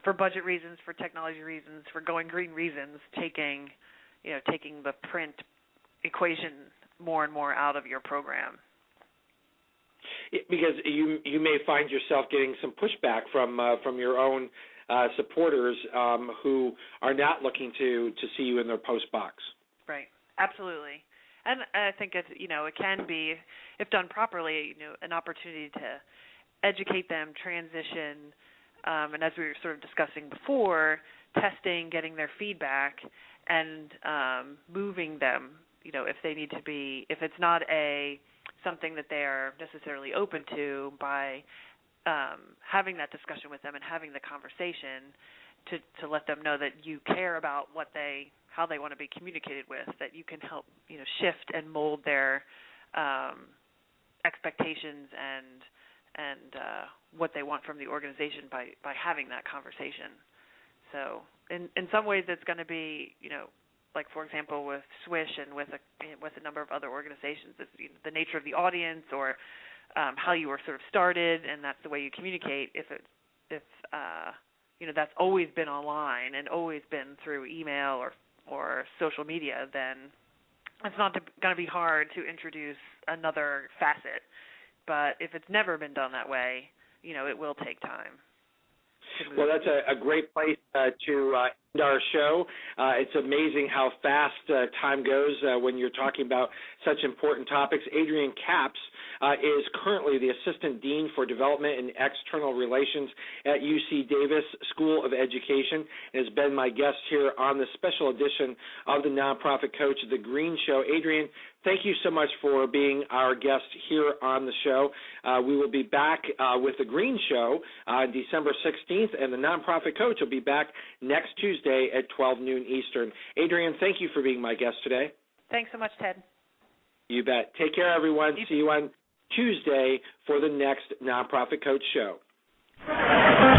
for budget reasons, for technology reasons, for Going Green reasons, taking the print equation more and more out of your program. Because you may find yourself getting some pushback from your own supporters who are not looking to see you in their post box. Right. Absolutely. And I think it can be, if done properly, an opportunity to educate them, transition, and as we were sort of discussing before, testing, getting their feedback, and moving them. If they need to be, if it's not something that they are necessarily open to, by having that discussion with them and having the conversation to let them know that you care about how they want to be communicated with, that you can help shift and mold their expectations and what they want from the organization by having that conversation. So in some ways it's going to be like, for example, with Swish and with a number of other organizations, it's the nature of the audience or how you were sort of started, and that's the way you communicate. If that's always been online and always been through email or social media, then it's not going to be hard to introduce another facet. But if it's never been done that way, it will take time. Well, that's a great place to end our show. It's amazing how fast time goes when you're talking about such important topics. Adrienne Capps is currently the Assistant Dean for Development and External Relations at UC Davis School of Education and has been my guest here on the special edition of the Nonprofit Coach, The Green Show. Adrienne, thank you so much for being our guest here on the show. We will be back with The Green Show on December 16th, and the Nonprofit Coach will be back next Tuesday at 12 noon Eastern. Adrienne, thank you for being my guest today. Thanks so much, Ted. You bet. Take care, everyone. See you on Tuesday for the next Nonprofit Coach Show.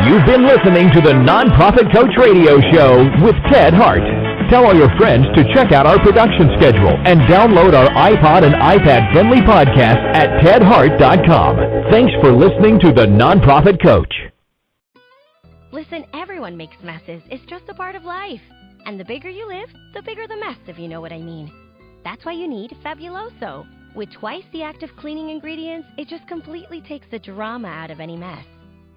You've been listening to the Nonprofit Coach Radio Show with Ted Hart. Tell all your friends to check out our production schedule and download our iPod and iPad-friendly podcast at tedhart.com. Thanks for listening to the Nonprofit Coach. Listen, everyone makes messes. It's just a part of life. And the bigger you live, the bigger the mess, if you know what I mean. That's why you need Fabuloso. With twice the active cleaning ingredients, it just completely takes the drama out of any mess.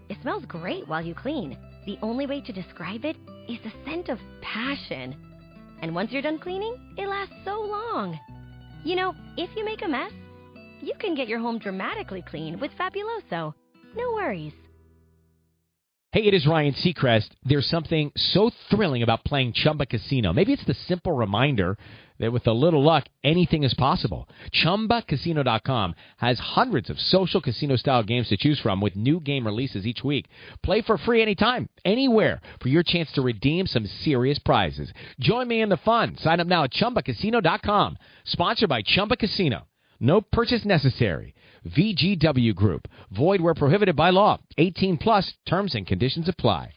It smells great while you clean. The only way to describe it is the scent of passion. And once you're done cleaning, it lasts so long. If you make a mess, you can get your home dramatically clean with Fabuloso. No worries. Hey, it is Ryan Seacrest. There's something so thrilling about playing Chumba Casino. Maybe it's the simple reminder that with a little luck, anything is possible. ChumbaCasino.com has hundreds of social casino-style games to choose from with new game releases each week. Play for free anytime, anywhere, for your chance to redeem some serious prizes. Join me in the fun. Sign up now at ChumbaCasino.com. Sponsored by Chumba Casino. No purchase necessary. VGW Group. Void where prohibited by law. 18 plus. Terms and conditions apply.